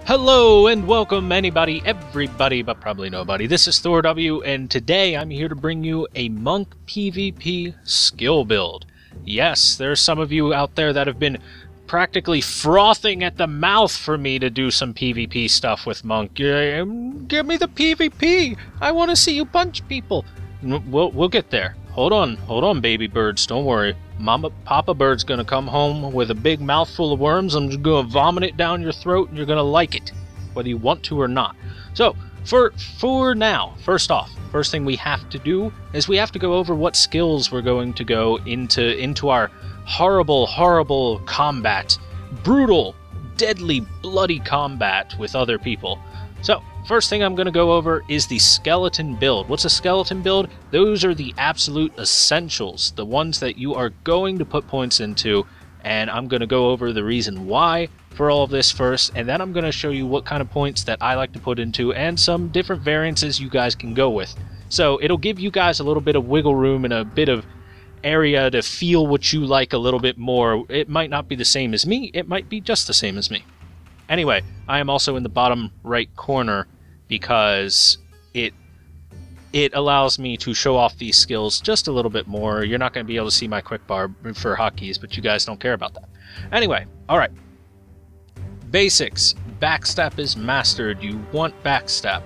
Hello and welcome anybody, everybody, but probably nobody. This is ThorW, and today I'm here to bring you a Monk PvP skill build. Yes, there are some of you out there that have been practically frothing at the mouth for me to do some PvP stuff with Monk. Give me the PvP! I want to see you punch people! We'll get there. Hold on, baby birds, don't worry. Papa Bird's gonna come home with a big mouthful of worms. I'm just gonna vomit it down your throat and you're gonna like it, whether you want to or not. So, for now, first thing we have to do is we have to go over what skills we're going to go into our horrible combat. Brutal, deadly, bloody combat with other people. So, first thing I'm going to go over is the skeleton build. What's a skeleton build? Those are the absolute essentials, the ones that you are going to put points into, and I'm going to go over the reason why for all of this first, and then I'm going to show you what kind of points that I like to put into and some different variances you guys can go with. So it'll give you guys a little bit of wiggle room and a bit of area to feel what you like a little bit more. It might not be the same as me, it might be just the same as me. Anyway, I am also in the bottom right corner because it allows me to show off these skills just a little bit more. You're not going to be able to see my quick bar for hotkeys, but you guys don't care about that. Anyway, alright. Basics. Backstep is mastered. You want backstep.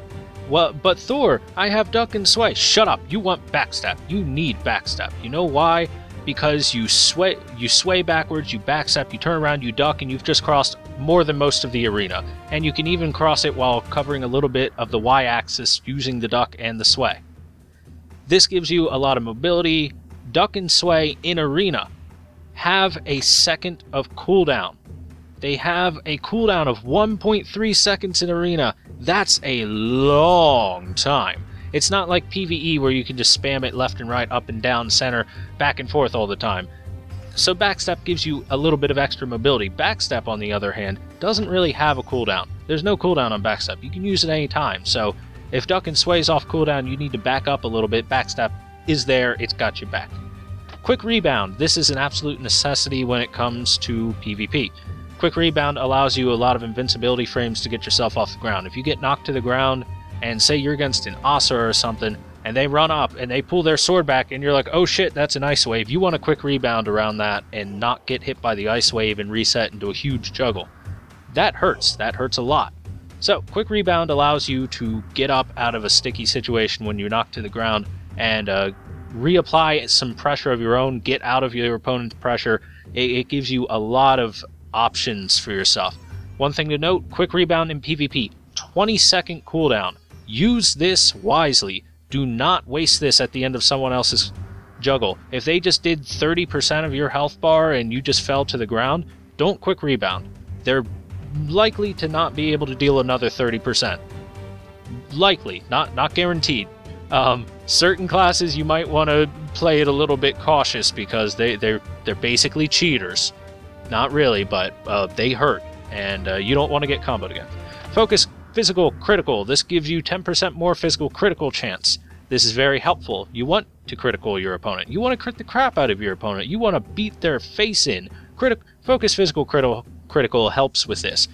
Well, but Thor, I have duck and sway. Shut up. You want backstep. You need backstep. You know why? Because you sway backwards, you backstep, you turn around, you duck, and you've just crossed more than most of the arena. And you can even cross it while covering a little bit of the Y-axis using the duck and the sway. This gives you a lot of mobility. Duck and sway in arena have a second of cooldown. They have a cooldown of 1.3 seconds in arena. That's a long time. It's not like PvE where you can just spam it left and right, up and down, center, back and forth all the time. So backstep gives you a little bit of extra mobility. Backstep, on the other hand, doesn't really have a cooldown. There's no cooldown on backstep. You can use it any time. So if duck and sway's off cooldown, you need to back up a little bit. Backstep is there. It's got you back. Quick rebound. This is an absolute necessity when it comes to PvP. Quick rebound allows you a lot of invincibility frames to get yourself off the ground. If you get knocked to the ground, and say you're against an Asa or something, and they run up and they pull their sword back, and you're like, oh shit, that's an ice wave. You want a quick rebound around that and not get hit by the ice wave and reset into a huge juggle. That hurts. That hurts a lot. So, quick rebound allows you to get up out of a sticky situation when you're knocked to the ground and reapply some pressure of your own, get out of your opponent's pressure. It gives you a lot of options for yourself. One thing to note, quick rebound in PvP, 20-second cooldown. Use this wisely. Do not waste this at the end of someone else's juggle. If they just did 30% of your health bar and you just fell to the ground, don't quick rebound. They're likely to not be able to deal another 30%. Likely, not guaranteed. Certain classes you might want to play it a little bit cautious because they're basically cheaters. Not really, but they hurt, and you don't want to get comboed again. Focus. Physical critical. This gives you 10% more physical critical chance. This is very helpful. You want to critical your opponent. You want to crit the crap out of your opponent. You want to beat their face in. Focus physical critical helps with this.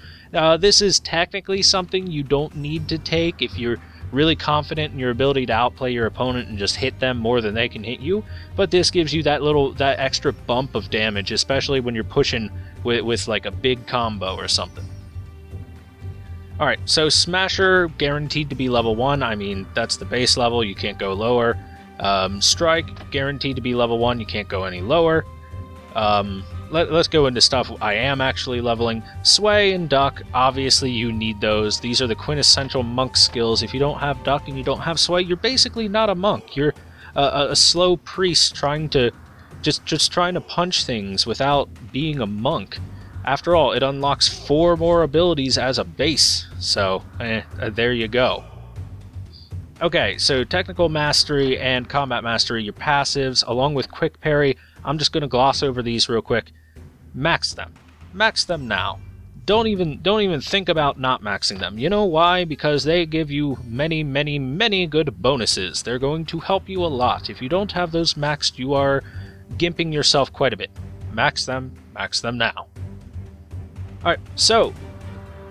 This is technically something you don't need to take if you're really confident in your ability to outplay your opponent and just hit them more than they can hit you. But this gives you that extra bump of damage, especially when you're pushing with like a big combo or something. Alright, so Smasher, guaranteed to be level 1. I mean, that's the base level, you can't go lower. Strike, guaranteed to be level 1, you can't go any lower. Let's go into stuff I am actually leveling. Sway and Duck, obviously you need those. These are the quintessential monk skills. If you don't have Duck and you don't have Sway, you're basically not a monk. You're a slow priest trying to just trying to punch things without being a monk. After all, it unlocks 4 more abilities as a base, so there you go. Okay, so Technical Mastery and Combat Mastery, your passives, along with Quick Parry. I'm just going to gloss over these real quick. Max them. Max them now. Don't even think about not maxing them. You know why? Because they give you many good bonuses. They're going to help you a lot. If you don't have those maxed, you are gimping yourself quite a bit. Max them now. Alright, so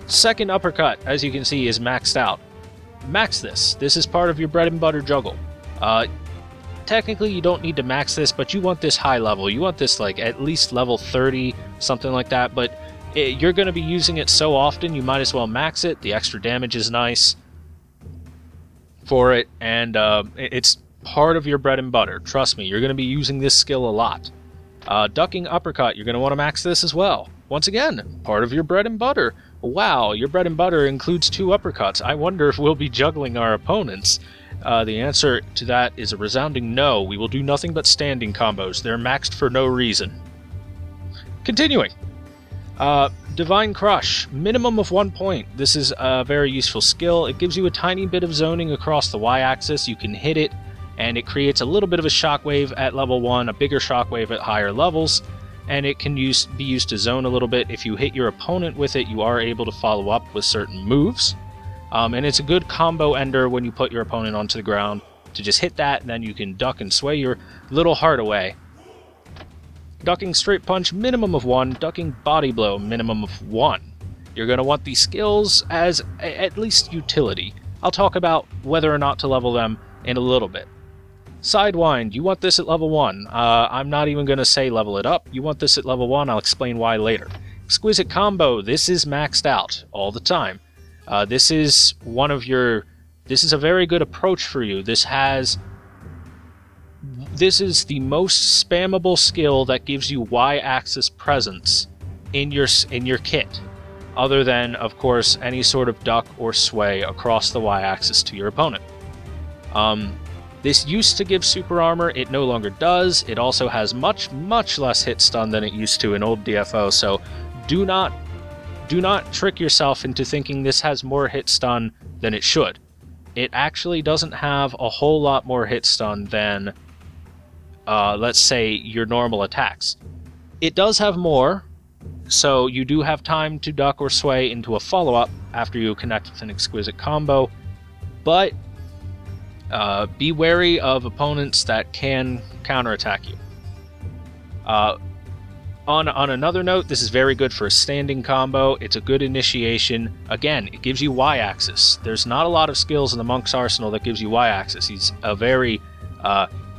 Second uppercut, as you can see, is maxed out. Max this. This is part of your bread and butter juggle. Technically, you don't need to max this, but you want this high level. You want this like at least level 30, something like that, but you're going to be using it so often, you might as well max it. The extra damage is nice for it, and it's part of your bread and butter. Trust me, you're going to be using this skill a lot. Ducking uppercut, you're going to want to max this as well. Once again, part of your bread and butter. Wow, your bread and butter includes 2 uppercuts. I wonder if we'll be juggling our opponents. The answer to that is a resounding no. We will do nothing but standing combos. They're maxed for no reason. Continuing. Divine Crush, minimum of 1 point. This is a very useful skill. It gives you a tiny bit of zoning across the y-axis. You can hit it, and it creates a little bit of a shockwave at level 1, a bigger shockwave at higher levels, and it can be used to zone a little bit. If you hit your opponent with it, you are able to follow up with certain moves. And it's a good combo ender when you put your opponent onto the ground to just hit that, and then you can duck and sway your little heart away. Ducking Straight Punch, minimum of 1. Ducking Body Blow, minimum of 1. You're going to want these skills as at least utility. I'll talk about whether or not to level them in a little bit. Sidewind, you want this at level 1. I'm not even going to say level it up. You want this at level 1, I'll explain why later. Exquisite Combo, this is maxed out all the time. This is a very good approach for you. This is the most spammable skill that gives you y-axis presence in your kit, other than, of course, any sort of duck or sway across the y-axis to your opponent. This used to give super armor, it no longer does. It also has much, much less hit stun than it used to in old DFO, so do not trick yourself into thinking this has more hit stun than it should. It actually doesn't have a whole lot more hit stun than, let's say, your normal attacks. It does have more, so you do have time to duck or sway into a follow-up after you connect with an exquisite combo, but be wary of opponents that can counterattack you. On another note, this is very good for a standing combo. It's a good initiation. Again, it gives you y-axis. There's not a lot of skills in the Monk's arsenal that gives you y-axis. He's a very...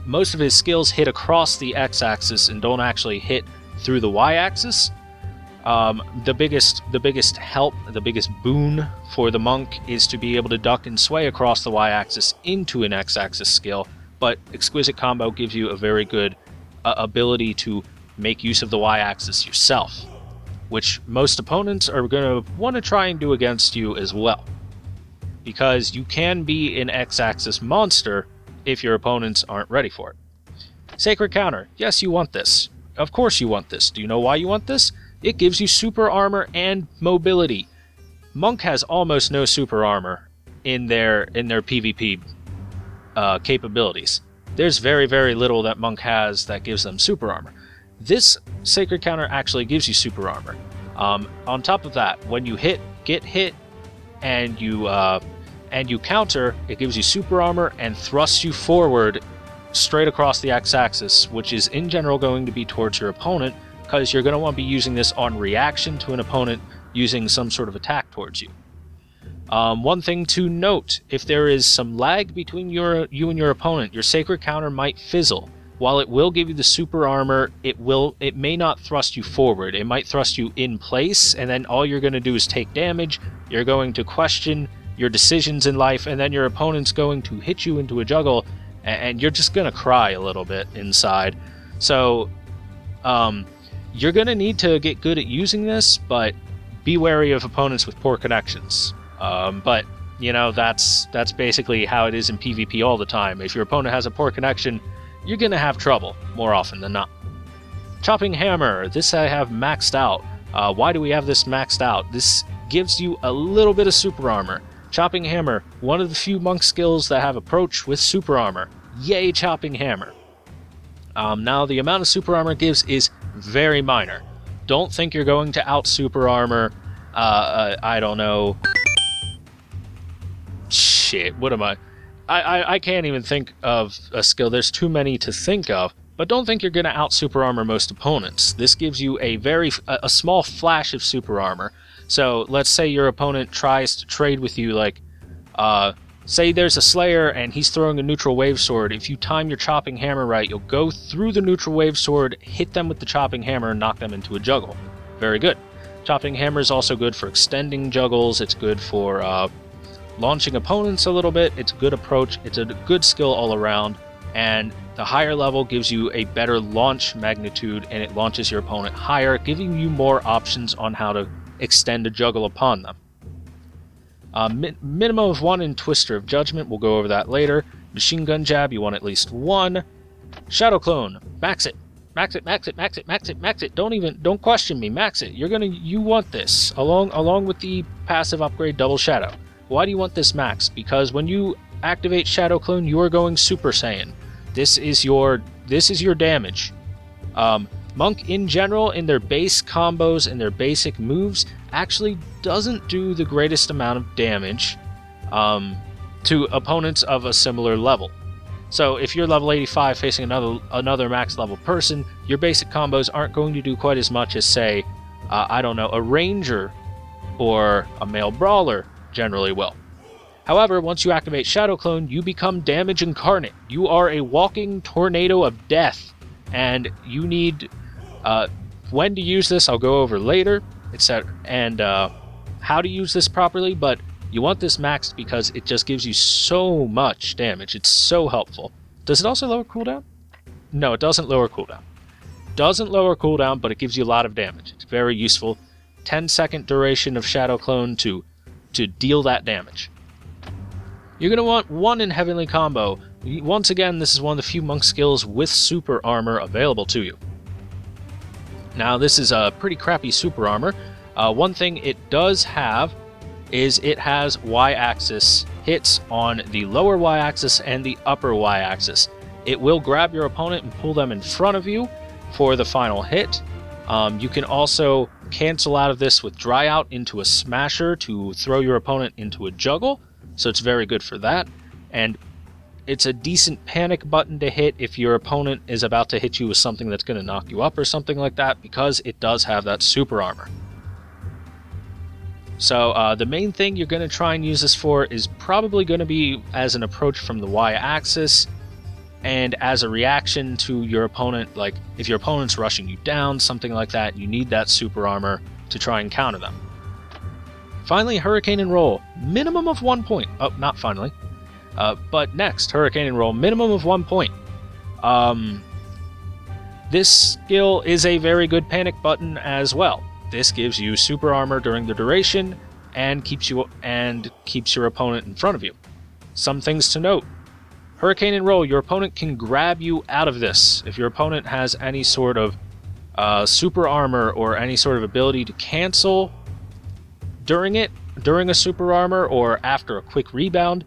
most of his skills hit across the x-axis and don't actually hit through the y-axis. The biggest help, the biggest boon for the Monk is to be able to duck and sway across the y-axis into an x-axis skill, but Exquisite Combo gives you a very good ability to make use of the y-axis yourself, which most opponents are going to want to try and do against you as well, because you can be an x-axis monster if your opponents aren't ready for it. Sacred Counter, yes, you want this. Of course you want this. Do you know why you want this? It gives you super armor and mobility. Monk has almost no super armor in their PvP capabilities. There's very, very little that Monk has that gives them super armor. This Sacred Counter actually gives you super armor. On top of that, when you get hit, and you counter, it gives you super armor and thrusts you forward straight across the x-axis, which is in general going to be towards your opponent, because you're going to want to be using this on reaction to an opponent using some sort of attack towards you. One thing to note, if there is some lag between you and your opponent, your Sacred Counter might fizzle. While it will give you the super armor, it may not thrust you forward. It might thrust you in place, and then all you're going to do is take damage. You're going to question your decisions in life, and then your opponent's going to hit you into a juggle, and you're just going to cry a little bit inside. So, you're going to need to get good at using this, but be wary of opponents with poor connections. But, you know, that's basically how it is in PvP all the time. If your opponent has a poor connection, you're going to have trouble, more often than not. Chopping Hammer, this I have maxed out. Why do we have this maxed out? This gives you a little bit of super armor. Chopping Hammer, one of the few monk skills that have approach with super armor. Yay, Chopping Hammer. Now, the amount of super armor it gives is very minor. Don't think you're going to out super armor, I don't know. Shit, what am I? I can't even think of a skill. There's too many to think of. But don't think you're going to out super armor most opponents. This gives you a small flash of super armor. So let's say your opponent tries to trade with you, like, say there's a Slayer and he's throwing a neutral wave sword. If you time your chopping hammer right, you'll go through the neutral wave sword, hit them with the chopping hammer, and knock them into a juggle. Very good. Chopping hammer is also good for extending juggles. It's good for launching opponents a little bit. It's a good approach. It's a good skill all around. And the higher level gives you a better launch magnitude, and it launches your opponent higher, giving you more options on how to extend a juggle upon them. Minimum of 1 in Twister of Judgment. We'll go over that later. Machine Gun Jab, you want at least 1. Shadow Clone, max it. Max it, max it, max it, max it, max it. Don't question me, max it. You want this, along with the passive upgrade Double Shadow. Why do you want this max? Because when you activate Shadow Clone, you are going Super Saiyan. This is your damage. Monk in general, in their base combos and their basic moves, actually doesn't do the greatest amount of damage to opponents of a similar level. So if you're level 85 facing another max level person, your basic combos aren't going to do quite as much as, say, I don't know, a ranger or a male brawler generally will. However, once you activate Shadow Clone, you become damage incarnate. You are a walking tornado of death, and you need when to use this I'll go over later, etc., and how to use this properly, but you want this maxed because it just gives you so much damage. It's so helpful. Does it also lower cooldown? No, it doesn't lower cooldown. Doesn't lower cooldown, but it gives you a lot of damage. It's very useful. 10-second duration of Shadow Clone to deal that damage. You're going to want 1 in Heavenly Combo. Once again, this is one of the few monk skills with super armor available to you. Now, this is a pretty crappy super armor. One thing it does have is it has Y-axis hits on the lower Y-axis and the upper Y-axis. It will grab your opponent and pull them in front of you for the final hit. You can also cancel out of this with Dry Out into a Smasher to throw your opponent into a juggle, so it's very good for that. And it's a decent panic button to hit if your opponent is about to hit you with something that's going to knock you up or something like that, because it does have that super armor. So the main thing you're going to try and use this for is probably going to be as an approach from the Y-axis and as a reaction to your opponent. Like if your opponent's rushing you down, something like that, you need that super armor to try and counter them. Finally, Hurricane and Roll, minimum of 1 point. Oh, not finally. But next, Hurricane and Roll, minimum of 1 point. This skill is a very good panic button as well. This gives you super armor during the duration and keeps your opponent in front of you. Some things to note. Hurricane and Roll, your opponent can grab you out of this. If your opponent has any sort of super armor or any sort of ability to cancel during a super armor or after a quick rebound,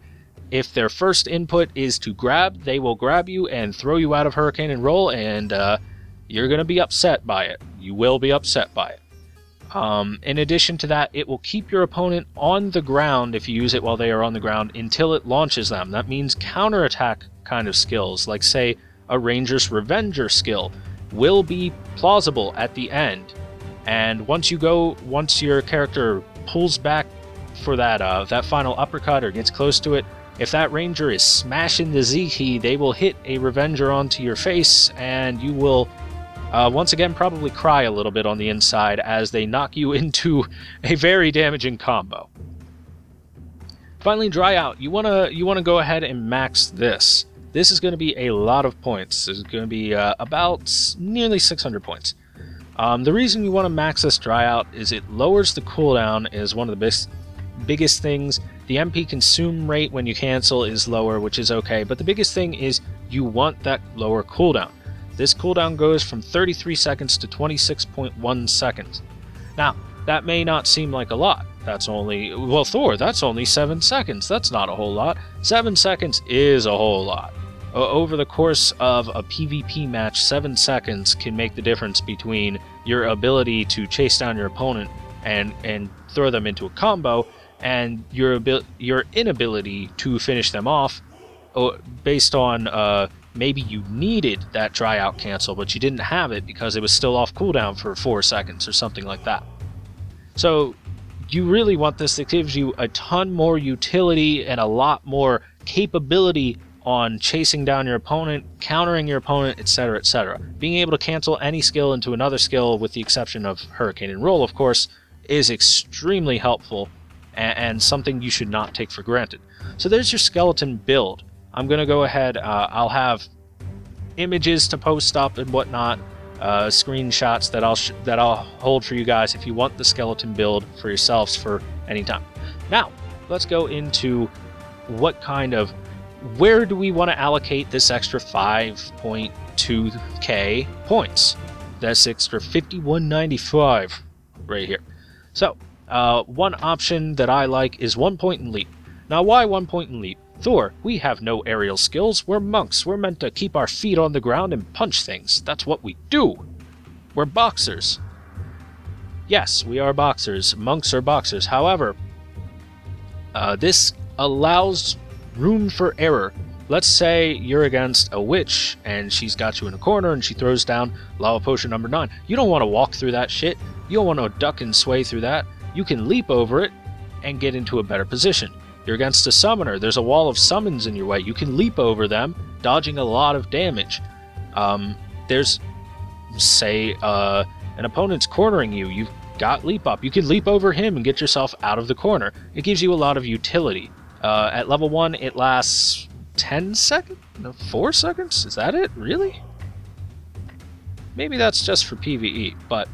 if their first input is to grab, they will grab you and throw you out of Hurricane and Roll, and you're going to be upset by it. You will be upset by it. In addition to that, it will keep your opponent on the ground if you use it while they are on the ground until it launches them. That means counterattack kind of skills, like say a Ranger's Revenger skill, will be plausible at the end. And once your character pulls back for that final uppercut or gets close to it, if that Ranger is smashing the Z key, they will hit a Revenger onto your face, and you will once again probably cry a little bit on the inside as they knock you into a very damaging combo. Finally, Dry Out. You wanna go ahead and max this. This is going to be a lot of points. This is going to be about nearly 600 points. The reason you want to max this Dry Out is it lowers the cooldown, is one of the biggest things. The MP consume rate when you cancel is lower, which is okay, but the biggest thing is you want that lower cooldown. This cooldown goes from 33 seconds to 26.1 seconds. Now, that may not seem like a lot. That's only, well, Thor, that's only 7 seconds. That's not a whole lot. 7 seconds is a whole lot. Over the course of a PvP match, 7 seconds can make the difference between your ability to chase down your opponent and throw them into a combo, and your inability to finish them off, based on maybe you needed that Dry Out cancel, but you didn't have it because it was still off cooldown for 4 seconds or something like that. So you really want this. It gives you a ton more utility and a lot more capability on chasing down your opponent, countering your opponent, etc., etc. Being able to cancel any skill into another skill, with the exception of Hurricane and Roll, of course, is extremely helpful and something you should not take for granted. So there's your skeleton build. I'm going to go ahead, I'll have images to post up and whatnot, screenshots that I'll hold for you guys if you want the skeleton build for yourselves for any time. Now, let's go into where do we want to allocate this extra 5.2k points? That's extra 5195 right here. So, one option that I like is 1 point in leap. Now, why 1 point in leap? Thor, we have no aerial skills. We're monks. We're meant to keep our feet on the ground and punch things. That's what we do. We're boxers. Yes, we are boxers. Monks are boxers. However, this allows room for error. Let's say you're against a witch and she's got you in a corner and she throws down lava potion number 9. You don't want to walk through that shit. You don't want to duck and sway through that. You can leap over it and get into a better position. You're against a summoner. There's a wall of summons in your way. You can leap over them, dodging a lot of damage. There's, say, an opponent's cornering you. You've got leap up. You can leap over him and get yourself out of the corner. It gives you a lot of utility. At level 1, it lasts 10 seconds? No, 4 seconds? Is that it? Really? Maybe that's just for PvE, but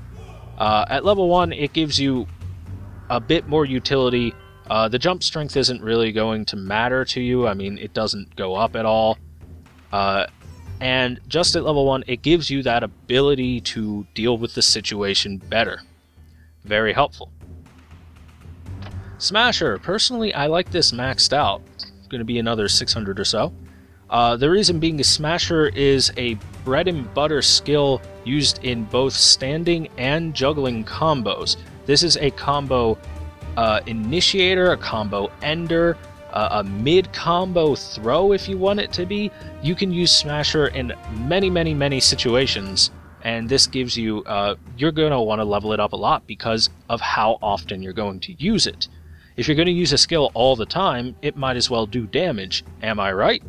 at level 1, it gives you a bit more utility. The jump strength isn't really going to matter to you. I mean, it doesn't go up at all. And just at level 1, it gives you that ability to deal with the situation better. Very helpful. Smasher. Personally, I like this maxed out. It's going to be another 600 or so. The reason being is Smasher is a bread and butter skill used in both standing and juggling combos. This is a combo initiator, a combo ender, a mid-combo throw if you want it to be. You can use Smasher in many situations, and this gives you, you're going to want to level it up a lot because of how often you're going to use it. If you're going to use a skill all the time, it might as well do damage. Am I right?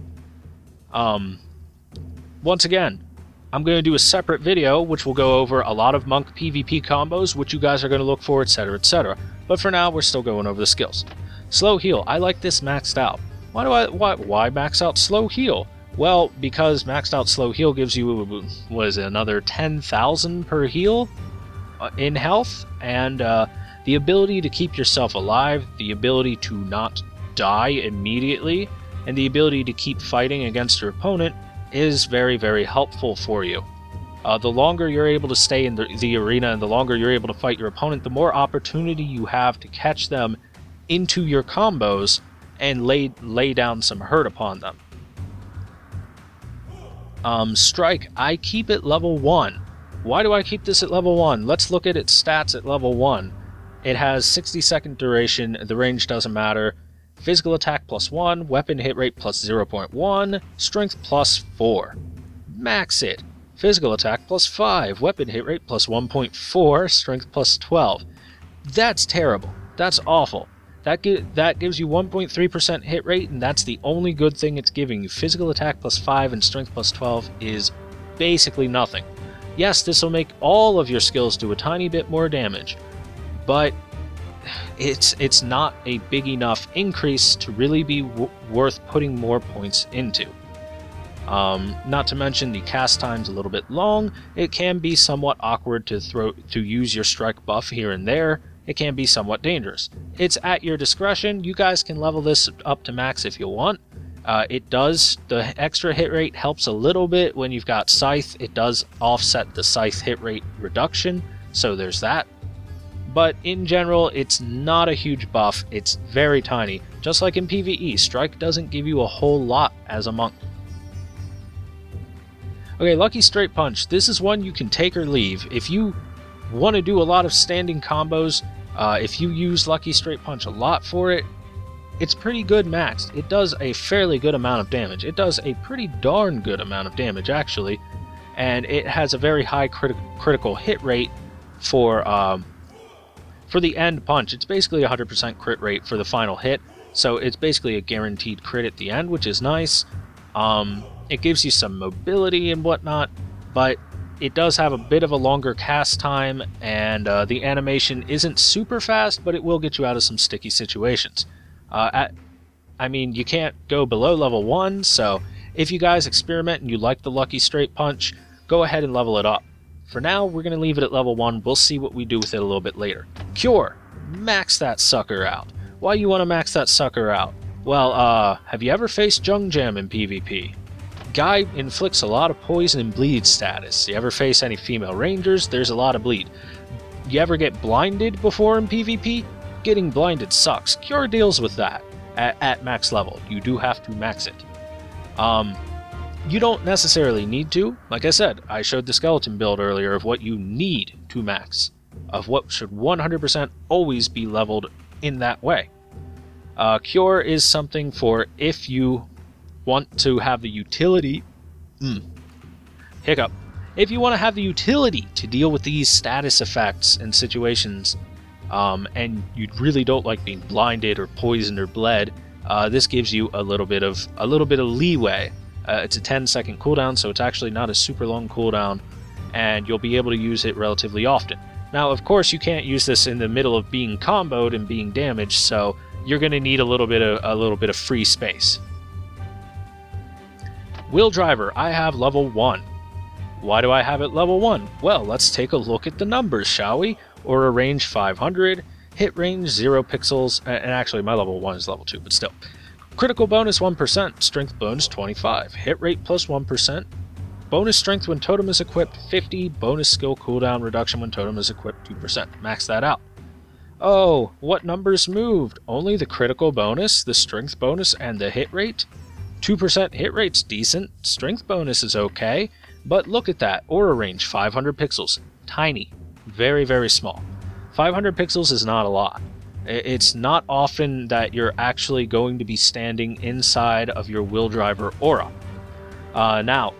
Once again, I'm going to do a separate video which will go over a lot of monk PvP combos, which you guys are going to look for, etc., etc. But for now, we're still going over the skills. Slow heal. I like this maxed out. Why max out slow heal? Well, because maxed out slow heal gives you, what is it, another 10,000 per heal in health, and the ability to keep yourself alive, the ability to not die immediately, and the ability to keep fighting against your opponent is very helpful for you. The longer you're able to stay in the arena and the longer you're able to fight your opponent, the more opportunity you have to catch them into your combos and lay down some hurt upon them. Strike, I keep it level 1. Why do I keep this at level 1? Let's look at its stats at level 1. It has 60-second duration, the range doesn't matter. Physical attack +1, weapon hit rate +0.1, strength +4. Max it. Physical attack +5, weapon hit rate +1.4, strength +12. That's terrible. That's awful. That gives you 1.3% hit rate, and that's the only good thing it's giving you. Physical attack +5 and strength +12 is basically nothing. Yes, this will make all of your skills do a tiny bit more damage, but it's not a big enough increase to really be worth putting more points into. Not to mention the cast time's a little bit long. It can be somewhat awkward to use your strike buff here and there. It can be somewhat dangerous. It's at your discretion. You guys can level this up to max if you want. The extra hit rate helps a little bit when you've got Scythe. It does offset the Scythe hit rate reduction, so there's that. But in general, it's not a huge buff. It's very tiny. Just like in PvE, Strike doesn't give you a whole lot as a monk. Okay, Lucky Straight Punch. This is one you can take or leave. If you want to do a lot of standing combos, if you use Lucky Straight Punch a lot for it, it's pretty good maxed. It does a fairly good amount of damage. It does a pretty darn good amount of damage, actually. And it has a very high critical hit rate for For the end punch, it's basically 100% crit rate for the final hit, so it's basically a guaranteed crit at the end, which is nice. It gives you some mobility and whatnot, but it does have a bit of a longer cast time, and the animation isn't super fast, but it will get you out of some sticky situations. I mean, you can't go below level 1, so if you guys experiment and you like the Lucky Straight Punch, go ahead and level it up. For now, we're going to leave it at level 1. We'll see what we do with it a little bit later. Cure! Max that sucker out. Why you want to max that sucker out? Well, have you ever faced Jung Jam in PvP? Guy inflicts a lot of poison and bleed status. You ever face any female rangers? There's a lot of bleed. You ever get blinded before in PvP? Getting blinded sucks. Cure deals with that at max level. You do have to max it. You don't necessarily need to. Like I said, I showed the skeleton build earlier of what you need to max, of what should 100% always be leveled in that way. Cure is something for if you want to have the utility... Hiccup. If you want to have the utility to deal with these status effects and situations, and you really don't like being blinded or poisoned or bled, this gives you a little bit of leeway. It's a 10-second cooldown, so it's actually not a super long cooldown, and you'll be able to use it relatively often. Now, of course, you can't use this in the middle of being comboed and being damaged, so you're going to need a little bit of free space. Wheel Driver, I have level 1. Why do I have it level 1? Well, let's take a look at the numbers, shall we? Aura range 500, hit range 0 pixels, and actually my level 1 is level 2, but still. Critical bonus 1%, strength bonus 25, hit rate plus 1%, bonus strength when totem is equipped 50, bonus skill cooldown reduction when totem is equipped 2%. Max that out. Oh, what numbers moved? Only the critical bonus, the strength bonus, and the hit rate? 2% hit rate's decent, strength bonus is okay, but look at that, aura range 500 pixels, tiny, very, very small. 500 pixels is not a lot. It's not often that you're actually going to be standing inside of your Wheel Driver aura. Now,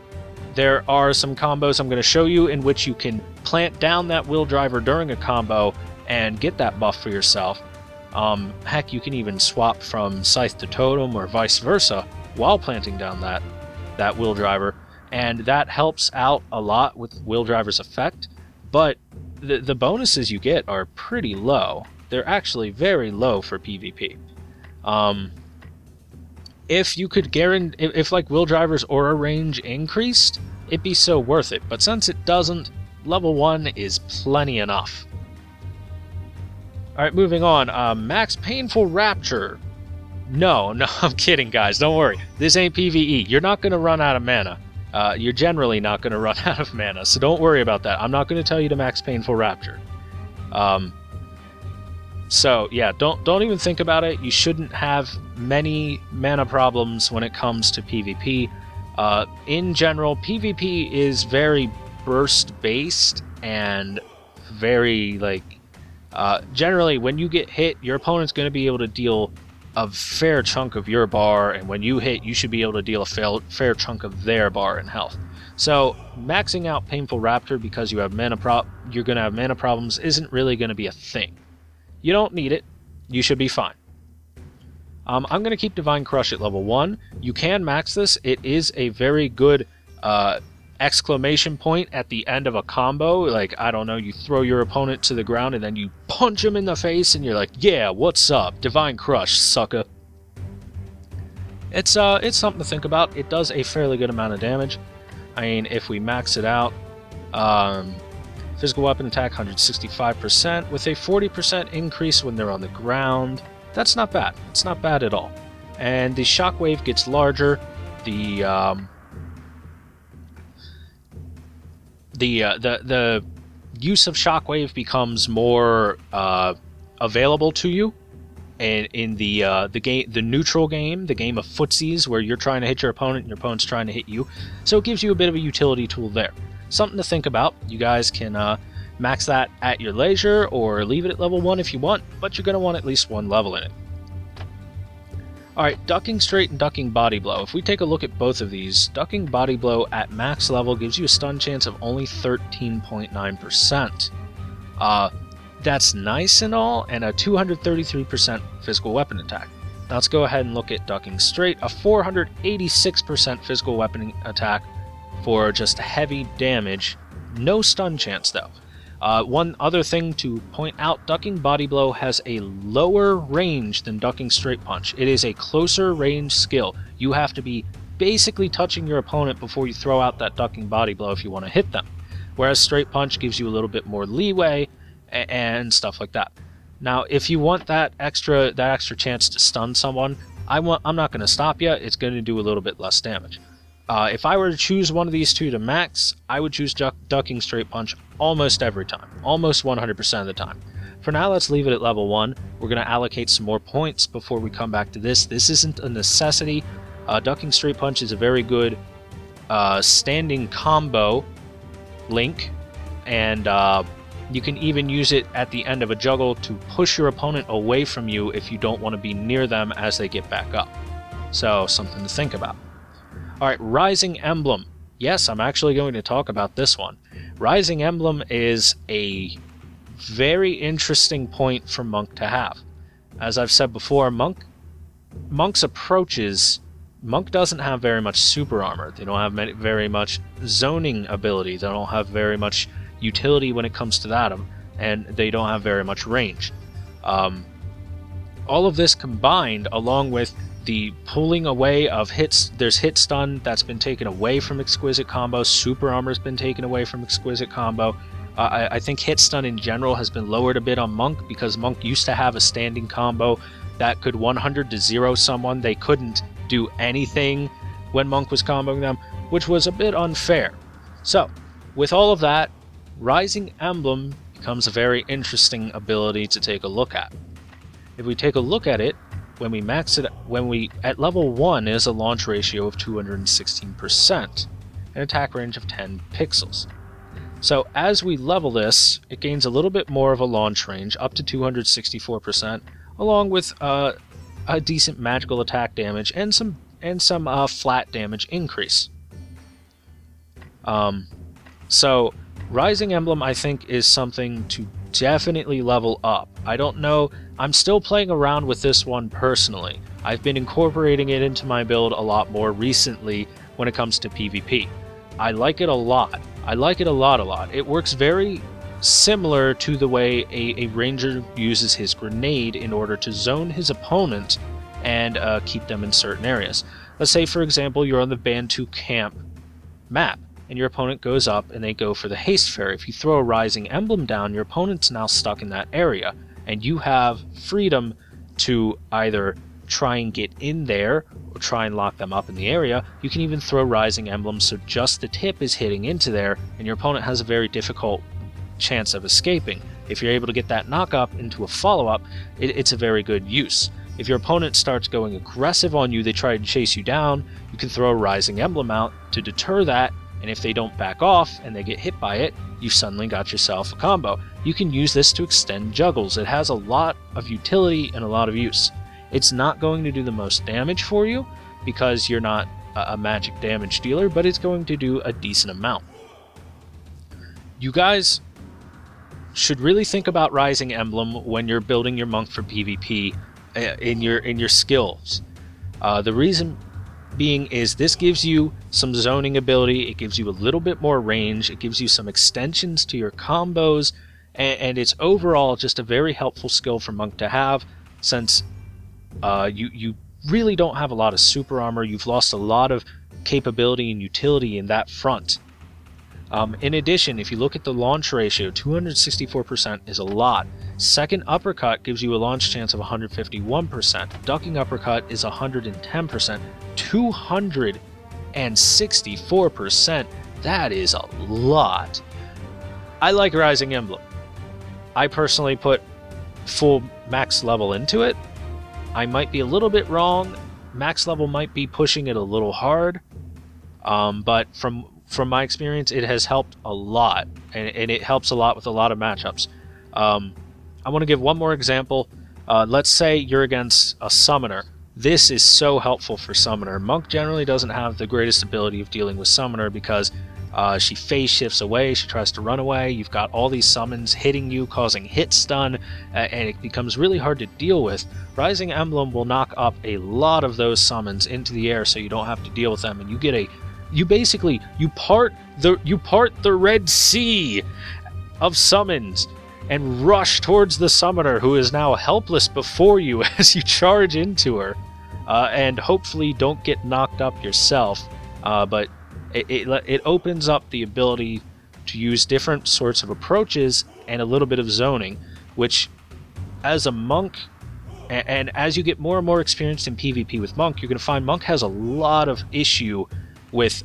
there are some combos I'm going to show you in which you can plant down that Wheel Driver during a combo and get that buff for yourself. Heck, you can even swap from Scythe to Totem or vice versa while planting down that Wheel Driver, and that helps out a lot with Wheel Driver's effect, but the bonuses you get are pretty low. They're actually very low for PvP. If you could guarantee, if like Wheel Driver's aura range increased, it'd be so worth it. But since it doesn't, level 1 is plenty enough. Alright, moving on. Max Painful Rapture. No, I'm kidding, guys. Don't worry. This ain't PvE. You're not going to run out of mana. You're generally not going to run out of mana, so don't worry about that. I'm not going to tell you to max Painful Rapture. So yeah, don't even think about it. You shouldn't have many mana problems when it comes to PvP. In general, PvP is very burst based and very generally when you get hit, your opponent's going to be able to deal a fair chunk of your bar, and when you hit, you should be able to deal a fair chunk of their bar in health. So maxing out Painful Rapture because you have you're going to have mana problems isn't really going to be a thing. You don't need it. You should be fine. I'm going to keep Divine Crush at level 1. You can max this. It is a very good exclamation point at the end of a combo. Like, I don't know, you throw your opponent to the ground and then you punch him in the face and you're like, yeah, what's up? Divine Crush, sucker. It's something to think about. It does a fairly good amount of damage. I mean, if we max it out, physical weapon attack 165% with a 40% increase when they're on the ground. That's not bad. It's not bad at all. And the shockwave gets larger. The use of shockwave becomes more available to you in the game, the neutral game, the game of footsies, where you're trying to hit your opponent and your opponent's trying to hit you. So it gives you a bit of a utility tool there. Something to think about. You guys can max that at your leisure or leave it at level 1 if you want, but you're going to want at least 1 level in it. Alright, Ducking Straight and Ducking Body Blow. If we take a look at both of these, Ducking Body Blow at max level gives you a stun chance of only 13.9%. That's nice and all, and a 233% physical weapon attack. Now let's go ahead and look at ducking straight, a 486% physical weapon attack for just heavy damage. No stun chance though. One other thing to point out, ducking body blow has a lower range than ducking straight punch. It is a closer range skill. You have to be basically touching your opponent before you throw out that ducking body blow if you want to hit them. Whereas straight punch gives you a little bit more leeway and stuff like that. Now, if you want that extra chance to stun someone, I'm not going to stop you. It's going to do a little bit less damage. If I were to choose one of these two to max, I would choose ducking straight punch almost every time, almost 100% of the time. For now, let's leave it at level 1. We're going to allocate some more points before we come back to this. This isn't a necessity. Ducking straight punch is a very good standing combo link, and you can even use it at the end of a juggle to push your opponent away from you if you don't want to be near them as they get back up. So, something to think about. Alright, Rising Emblem. Yes, I'm actually going to talk about this one. Rising Emblem is a very interesting point for Monk to have. As I've said before, Monk's approaches... Monk doesn't have very much super armor. They don't have very much zoning ability. They don't have very much utility when it comes to that, and they don't have very much range. All of this combined, along with the pulling away of hits, there's hit stun that's been taken away from Exquisite Combo, super armor's been taken away from Exquisite Combo. I think hit stun in general has been lowered a bit on Monk, because Monk used to have a standing combo that could 100 to 0 someone. They couldn't do anything when Monk was comboing them, which was a bit unfair. So, with all of that, Rising Emblem becomes a very interesting ability to take a look at. If we take a look at it, when we at level 1 is a launch ratio of 216%, an attack range of 10 pixels. So as we level this, it gains a little bit more of a launch range, up to 264%, along with a decent magical attack damage and some flat damage increase. So Rising Emblem, I think, is something to definitely level up. I don't know, I'm still playing around with this one personally. I've been incorporating it into my build a lot more recently when it comes to PvP. I like it a lot. I like it a lot. It works very similar to the way a ranger uses his grenade in order to zone his opponent and keep them in certain areas. Let's say, for example, you're on the Bantu camp map, and your opponent goes up and they go for the haste fairy. If you throw a Rising Emblem down, your opponent's now stuck in that area, and you have freedom to either try and get in there or try and lock them up in the area. You can even throw Rising Emblems so just the tip is hitting into there, and your opponent has a very difficult chance of escaping. If you're able to get that knock up into a follow-up, it's a very good use. If your opponent starts going aggressive on you, they try to chase you down, you can throw a Rising Emblem out to deter that, and if they don't back off and they get hit by it, you've suddenly got yourself a combo. You can use this to extend juggles. It has a lot of utility and a lot of use. It's not going to do the most damage for you because you're not a magic damage dealer, but it's going to do a decent amount. You guys should really think about Rising Emblem when you're building your monk for PvP in your skills. The reason being is this gives you some zoning ability, it gives you a little bit more range, it gives you some extensions to your combos, and it's overall just a very helpful skill for monk to have, since you really don't have a lot of super armor. You've lost a lot of capability and utility in that front. In addition, if you look at the launch ratio, 264% is a lot. Second uppercut gives you a launch chance of 151%. Ducking uppercut is 110%. 264%. That is a lot. I like Rising Emblem. I personally put full max level into it. I might be a little bit wrong. Max level might be pushing it a little hard. But from my experience, it has helped a lot, and it helps a lot with a lot of matchups. I want to give one more example. Let's say you're against a summoner. This is so helpful for summoner. Monk generally doesn't have the greatest ability of dealing with summoner because She phase shifts away, she tries to run away, you've got all these summons hitting you, causing hit stun, and it becomes really hard to deal with. Rising Emblem will knock up a lot of those summons into the air so you don't have to deal with them, and you part the Red Sea of summons and rush towards the summoner, who is now helpless before you as you charge into her, and hopefully don't get knocked up yourself, but it opens up the ability to use different sorts of approaches and a little bit of zoning, which as a monk, and as you get more and more experienced in PvP with Monk, you're going to find Monk has a lot of issue with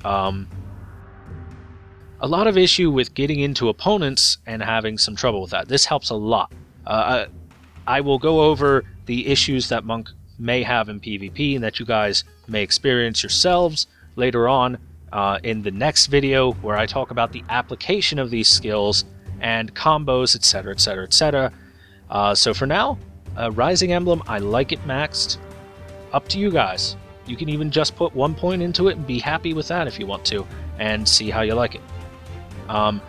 getting into opponents and having some trouble with that. This helps a lot. I will go over the issues that Monk may have in PvP and that you guys may experience yourselves later on in the next video, where I talk about the application of these skills and combos, etc, etc, etc. So for now, Rising Emblem, I like it maxed. Up to you guys. You can even just put 1 point into it and be happy with that if you want to, and see how you like it. On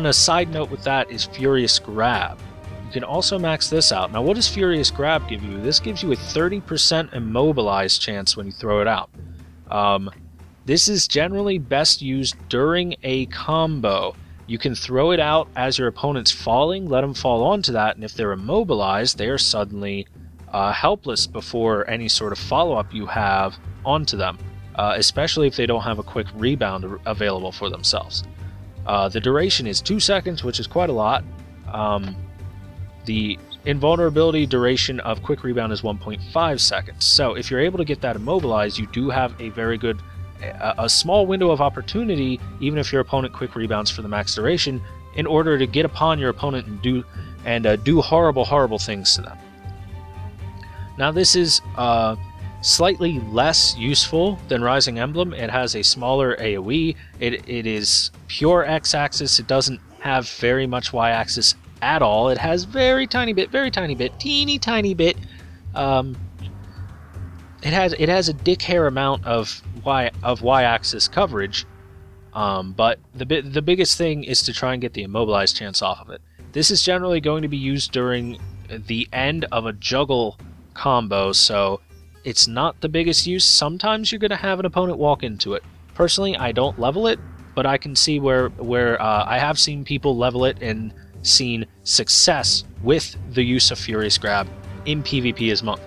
a side note with that is Furious Grab. You can also max this out. Now what does Furious Grab give you? This gives you a 30% immobilize chance when you throw it out. This is generally best used during a combo. You can throw it out as your opponent's falling, let them fall onto that, and if they're immobilized, they are suddenly helpless before any sort of follow-up you have onto them, especially if they don't have a quick rebound available for themselves. The duration is 2 seconds, which is quite a lot. The invulnerability duration of quick rebound is 1.5 seconds. So if you're able to get that immobilized, you do have a very good, a small window of opportunity, even if your opponent quick rebounds for the max duration, in order to get upon your opponent and do horrible things to them. Now this is slightly less useful than Rising Emblem. It has a smaller AoE. It is pure X-axis. It doesn't have very much Y-axis at all. It has very tiny bit, teeny tiny bit. It has a dick hair amount of Y-axis coverage, but the biggest thing is to try and get the immobilized chance off of it. This is generally going to be used during the end of a juggle combo, so it's not the biggest use. Sometimes you're going to have an opponent walk into it. Personally, I don't level it, but I can see where I have seen people level it and seen success with the use of Furious Grab in PvP as Monk.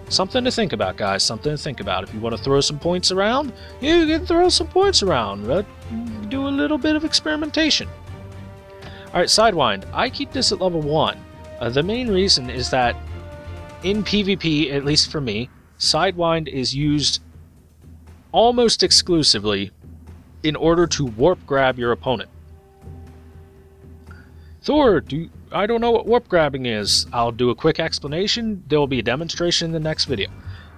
Something to think about, guys. Something to think about. If you want to throw some points around, you can throw some points around. Do a little bit of experimentation. Alright, Sidewind. I keep this at level 1. The main reason is that in PvP, at least for me, Sidewind is used almost exclusively in order to warp grab your opponent. Thor, I don't know what warp grabbing is. I'll do a quick explanation. There will be a demonstration in the next video.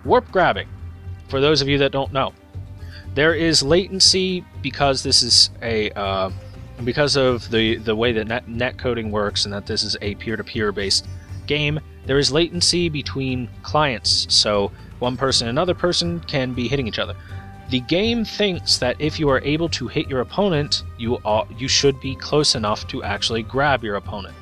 Warp grabbing, for those of you that don't know, there is latency because this is a because of the way that net coding works, and that this is a peer-to-peer based game. There is latency between clients, so one person and another person can be hitting each other. The game thinks that if you are able to hit your opponent, you should be close enough to actually grab your opponent.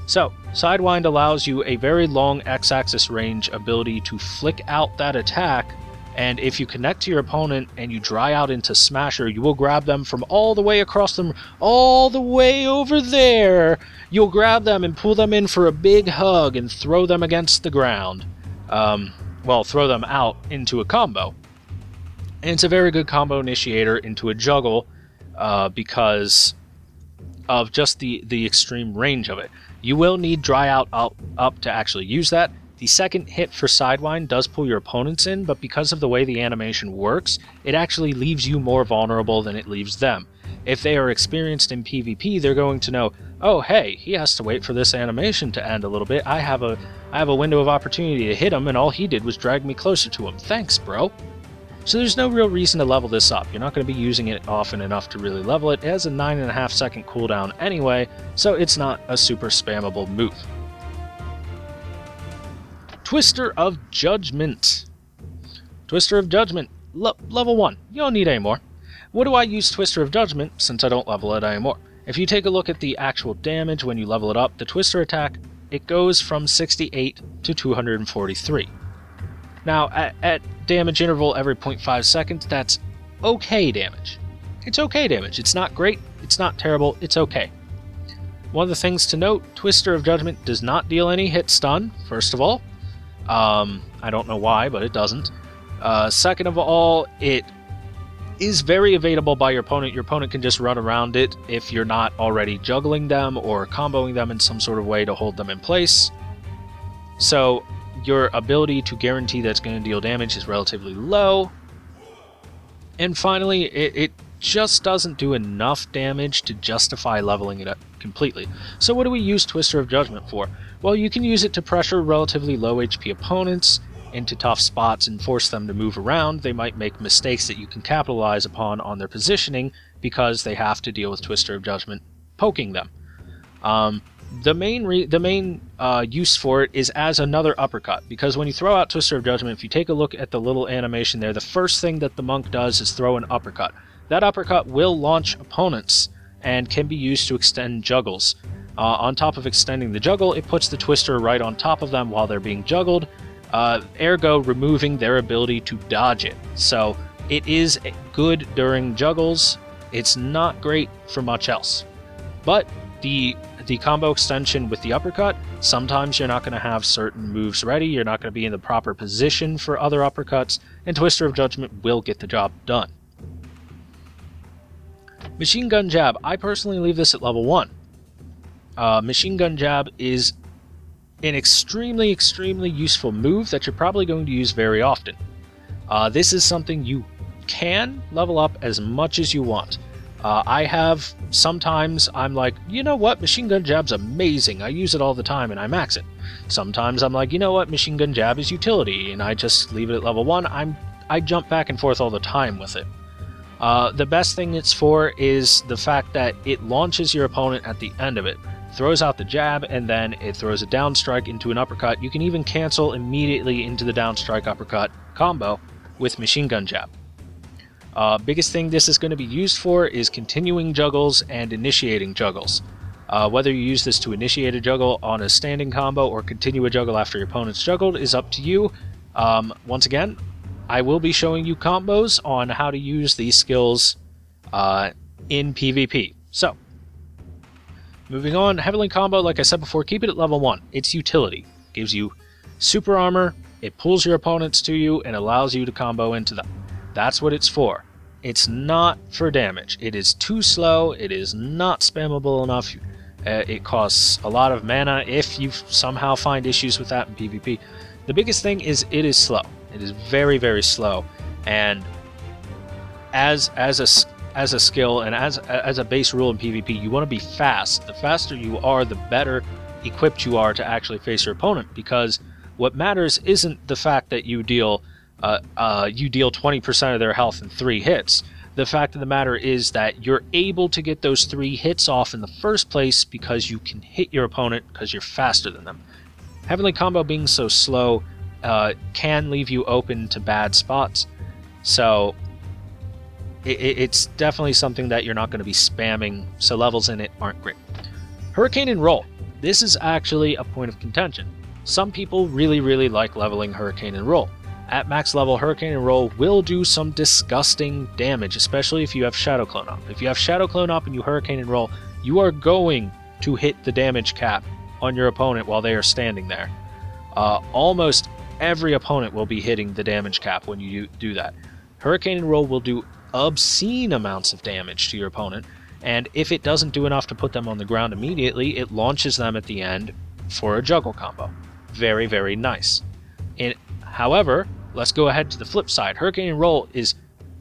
So, Sidewind allows you a very long X-axis range ability to flick out that attack, and if you connect to your opponent and you dry out into Smasher, you will grab them from all the way across them, all the way over there. You'll grab them and pull them in for a big hug and throw them against the ground. Well, throw them out into a combo. And it's a very good combo initiator into a juggle because of just the extreme range of it. You will need dry out up to actually use that. The second hit for Sidewind does pull your opponents in, but because of the way the animation works, it actually leaves you more vulnerable than it leaves them. If they are experienced in PvP, they're going to know, oh hey, he has to wait for this animation to end a little bit. I have a window of opportunity to hit him, and all he did was drag me closer to him. Thanks, bro. So there's no real reason to level this up. You're not going to be using it often enough to really level it. It has a 9.5 second cooldown anyway, so it's not a super spammable move. Twister of Judgment. Twister of Judgment, level 1. You don't need any more. What do I use Twister of Judgment since I don't level it anymore? If you take a look at the actual damage when you level it up, the Twister attack, it goes from 68 to 243. Now, at damage interval every 0.5 seconds, that's okay damage. It's okay damage. It's not great, it's not terrible, it's okay. One of the things to note, Twister of Judgment does not deal any hit stun, first of all. I don't know why, but it doesn't. Second of all, it is very evadable by your opponent. Your opponent can just run around it if you're not already juggling them or comboing them in some sort of way to hold them in place. So your ability to guarantee that it's going to deal damage is relatively low. And finally, it just doesn't do enough damage to justify leveling it up completely. So what do we use Twister of Judgment for? Well, you can use it to pressure relatively low HP opponents into tough spots and force them to move around. They might make mistakes that you can capitalize upon on their positioning because they have to deal with Twister of Judgment poking them. The main use for it is as another uppercut, because when you throw out Twister of Judgment, if you take a look at the little animation there, the first thing that the monk does is throw an uppercut. That uppercut will launch opponents and can be used to extend juggles. On top of extending the juggle, it puts the Twister right on top of them while they're being juggled, ergo removing their ability to dodge it. So it is good during juggles. It's not great for much else. But the combo extension with the uppercut, sometimes you're not going to have certain moves ready, you're not going to be in the proper position for other uppercuts, and Twister of Judgment will get the job done. Machine Gun Jab, I personally leave this at level 1. Machine Gun Jab is an extremely useful move that you're probably going to use very often. This is something you can level up as much as you want. Sometimes I'm like, you know what, Machine Gun Jab's amazing, I use it all the time and I max it. Sometimes I'm like, you know what, Machine Gun Jab is utility, and I just leave it at level 1. I jump back and forth all the time with it. The best thing it's for is the fact that it launches your opponent at the end of it, throws out the jab, and then it throws a down strike into an uppercut. You can even cancel immediately into the down strike uppercut combo with Machine Gun Jab. Biggest thing this is going to be used for is continuing juggles and initiating juggles. Whether you use this to initiate a juggle on a standing combo or continue a juggle after your opponent's juggled is up to you. Once again, I will be showing you combos on how to use these skills in PvP. So, moving on, Heavenly Combo, like I said before, keep it at level 1. It's utility. Gives you super armor, it pulls your opponents to you, and allows you to combo into them. That's what it's for. It's not for damage. It is too slow, it is not spammable enough, it costs a lot of mana if you somehow find issues with that in PvP. The biggest thing is it is slow. It is very slow, and as a skill and as a base rule in PvP, you want to be fast. The faster you are, the better equipped you are to actually face your opponent, because what matters isn't the fact that you deal 20% of their health in 3 hits. The fact of the matter is that you're able to get those 3 hits off in the first place because you can hit your opponent because you're faster than them. Heavenly Combo being so slow can leave you open to bad spots, so it's definitely something that you're not going to be spamming, so levels in it aren't great. Hurricane and Roll. This is actually a point of contention. Some people really like leveling Hurricane and Roll. At max level, Hurricane and Roll will do some disgusting damage, especially if you have Shadow Clone up. If you have Shadow Clone up and you Hurricane and Roll, you are going to hit the damage cap on your opponent while they are standing there. Almost every opponent will be hitting the damage cap when you do that. Hurricane and Roll will do obscene amounts of damage to your opponent, and if it doesn't do enough to put them on the ground immediately, it launches them at the end for a juggle combo. Very nice. However, let's go ahead to the flip side. Hurricane and Roll is,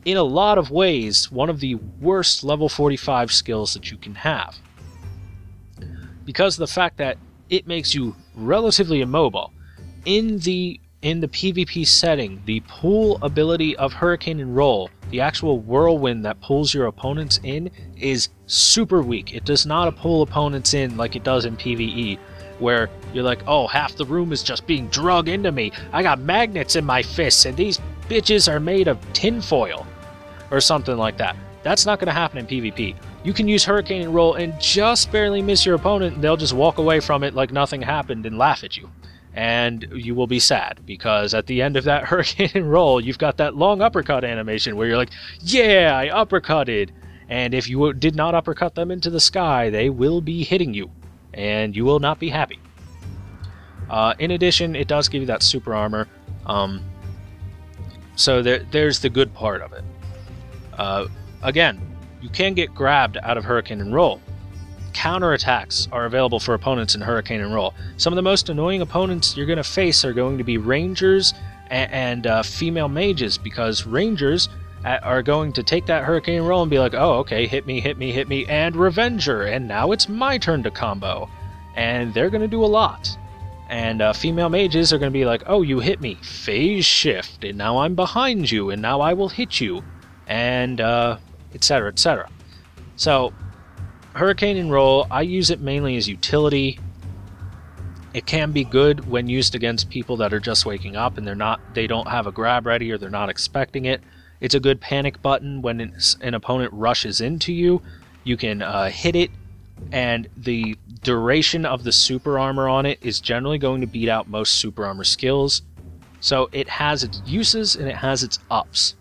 in a lot of ways, one of the worst level 45 skills that you can have, because of the fact that it makes you relatively immobile. In the PvP setting, the pull ability of Hurricane and Roll, the actual whirlwind that pulls your opponents in, is super weak. It does not pull opponents in like it does in PvE, where you're like, oh, half the room is just being drug into me. I got magnets in my fists, and these bitches are made of tinfoil, or something like that. That's not going to happen in PvP. You can use Hurricane and Roll and just barely miss your opponent, and they'll just walk away from it like nothing happened and laugh at you. And you will be sad, because at the end of that Hurricane and Roll, you've got that long uppercut animation where you're like, yeah, I uppercutted! And if you did not uppercut them into the sky, they will be hitting you, and you will not be happy. In addition, it does give you that super armor, so there's the good part of it. Again, you can get grabbed out of Hurricane and Roll. Counterattacks are available for opponents in Hurricane and Roll. Some of the most annoying opponents you're going to face are going to be Rangers and female mages, because Rangers are going to take that Hurricane and Roll and be like, oh, okay, hit me, hit me, hit me, and Revenger, and now it's my turn to combo. And they're going to do a lot. And female mages are going to be like, oh, you hit me, phase shift, and now I'm behind you, and now I will hit you, and etc., etc. So, Hurricane and Roll, I use it mainly as utility. It can be good when used against people that are just waking up and they don't have a grab ready, or they're not expecting it. It's a good panic button when an opponent rushes into you. You can hit it, and the duration of the super armor on it is generally going to beat out most super armor skills. So it has its uses and it has its ups.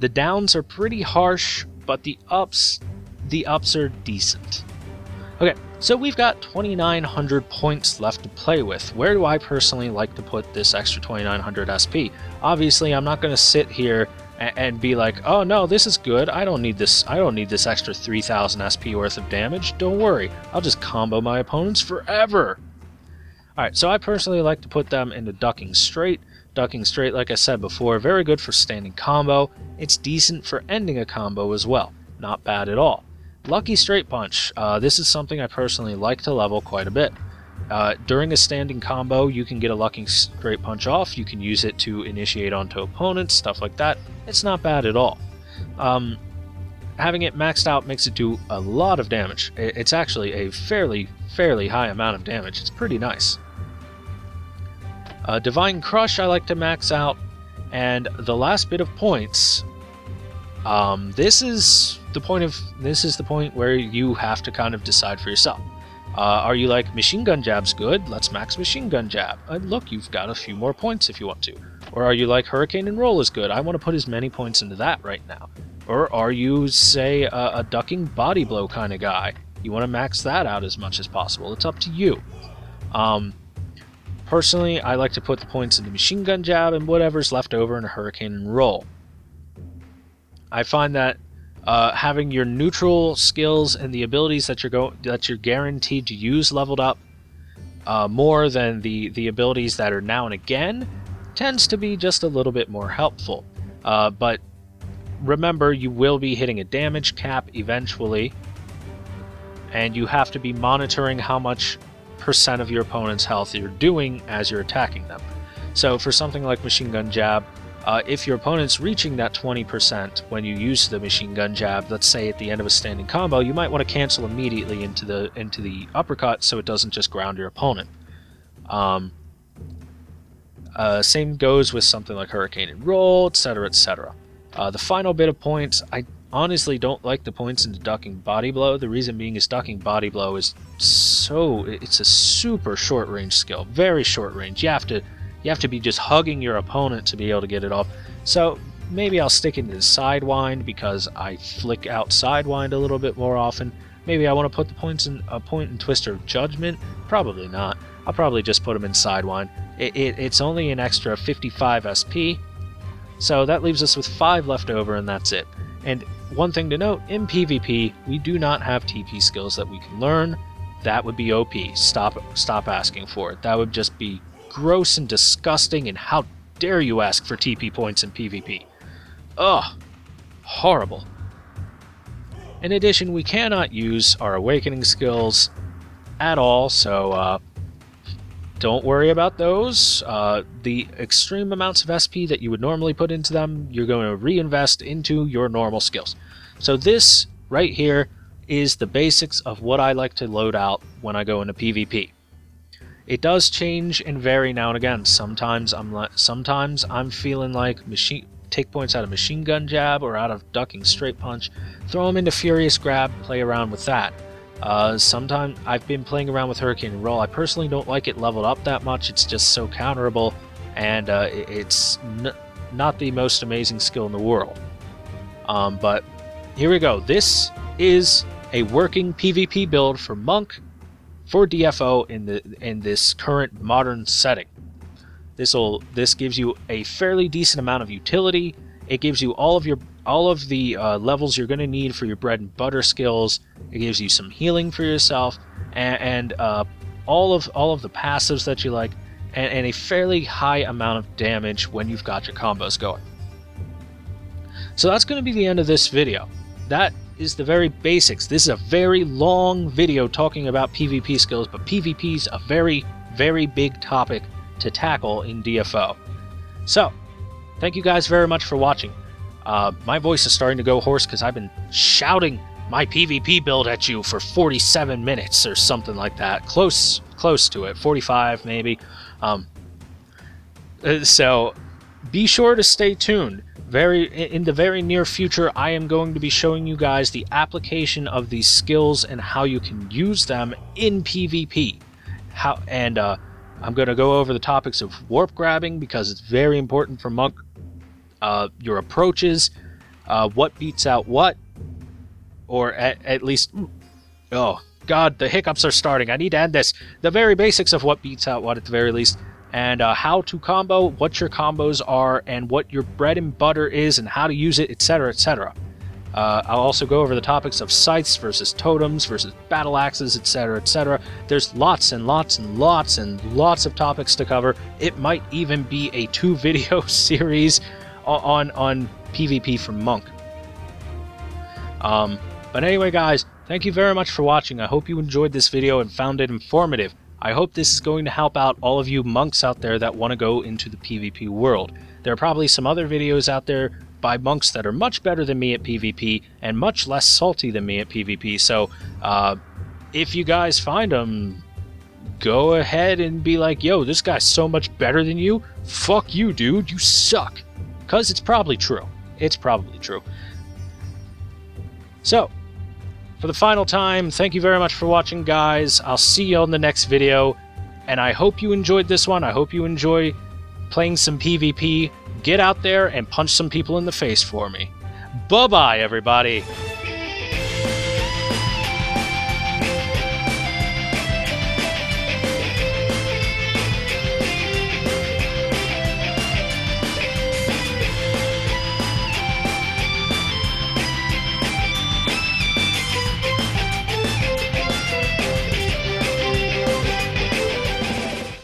The downs are pretty harsh, but the ups are decent. Okay, so we've got 2,900 points left to play with. Where do I personally like to put this extra 2,900 SP? Obviously, I'm not going to sit here and be like, oh no, this is good, I don't need this extra 3,000 SP worth of damage. Don't worry, I'll just combo my opponents forever. Alright, so I personally like to put them into Ducking Straight. Ducking Straight, like I said before, very good for standing combo. It's decent for ending a combo as well. Not bad at all. Lucky Straight Punch. This is something I personally like to level quite a bit. During a standing combo, you can get a Lucky Straight Punch off. You can use it to initiate onto opponents, stuff like that. It's not bad at all. Having it maxed out makes it do a lot of damage. It's actually a fairly high amount of damage. It's pretty nice. Divine Crush I like to max out, and the last bit of points. This is the point where you have to kind of decide for yourself. Are you like, Machine Gun Jab's good, let's max Machine Gun Jab. Look, you've got a few more points if you want to. Or are you like, Hurricane and Roll is good, I want to put as many points into that right now. Or are you, say, a Ducking Body Blow kind of guy? You want to max that out as much as possible. It's up to you. Personally, I like to put the points into Machine Gun Jab and whatever's left over in a Hurricane and Roll. I find that having your neutral skills and the abilities that you're guaranteed to use leveled up more than the abilities that are now and again tends to be just a little bit more helpful. But remember, you will be hitting a damage cap eventually, and you have to be monitoring how much percent of your opponent's health you're doing as you're attacking them. So for something like Machine Gun Jab, if your opponent's reaching that 20% when you use the Machine Gun Jab, let's say at the end of a standing combo, you might want to cancel immediately into the uppercut so it doesn't just ground your opponent. Same goes with something like Hurricane and Roll, etc., etc. The final bit of points, I honestly don't like the points into Ducking Body Blow. The reason being is Ducking Body Blow is it's a super short range skill, very short range. You have to be just hugging your opponent to be able to get it off. So maybe I'll stick into the Sidewind because I flick out Sidewind a little bit more often. Maybe I want to put the points in a point in Twister of Judgment. Probably not. I'll probably just put them in Sidewind. It's only an extra 55 SP, so that leaves us with 5 left over, and that's it. And one thing to note, in PvP, we do not have TP skills that we can learn. That would be OP. Stop asking for it. That would just be gross and disgusting, and how dare you ask for TP points in PvP. Ugh. Horrible. In addition, we cannot use our awakening skills at all, so don't worry about those. The extreme amounts of SP that you would normally put into them, you're going to reinvest into your normal skills. So this right here is the basics of what I like to load out when I go into PvP. It does change and vary now and again. Sometimes I'm feeling like take points out of machine gun jab or out of ducking straight punch, throw them into furious grab, play around with that. Sometimes I've been playing around with hurricane roll. I personally don't like it leveled up that much. It's just so counterable, and it's not the most amazing skill in the world. But here we go. This is a working PvP build for Monk for DFO in this current modern setting. This gives you a fairly decent amount of utility. It gives you all of the levels you're going to need for your bread and butter skills. It gives you some healing for yourself, and all of the passives that you like, and a fairly high amount of damage when you've got your combos going. So that's going to be the end of this video. That is the very basics. This is a very long video talking about PvP skills, but PvP is a very, very big topic to tackle in DFO. So, thank you guys very much for watching. My voice is starting to go hoarse because I've been shouting my PvP build at you for 47 minutes or something like that. Close to it. 45 maybe. So, be sure to stay tuned. In the very near future, I am going to be showing you guys the application of these skills and how you can use them in PvP. I'm going to go over the topics of warp grabbing because it's very important for Monk. Your approaches, what beats out what, or at least... Oh, God, the hiccups are starting. I need to end this. The very basics of what beats out what at the very least, and how to combo, what your combos are, and what your bread and butter is, and how to use it, etc., etc. I'll also go over the topics of scythes versus totems versus battle axes, etc., etc. There's lots and lots and lots and lots of topics to cover. It might even be a 2-video series on PvP from Monk. But anyway, guys, thank you very much for watching. I hope you enjoyed this video and found it informative. I hope this is going to help out all of you monks out there that want to go into the PvP world. There are probably some other videos out there by monks that are much better than me at PvP and much less salty than me at PvP, so if you guys find them, go ahead and be like, yo, this guy's so much better than you, fuck you, dude, you suck. Because it's probably true. It's probably true. So, for the final time, thank you very much for watching, guys. I'll see you on the next video, and I hope you enjoyed this one. I hope you enjoy playing some PvP. Get out there and punch some people in the face for me. Bye-bye, everybody.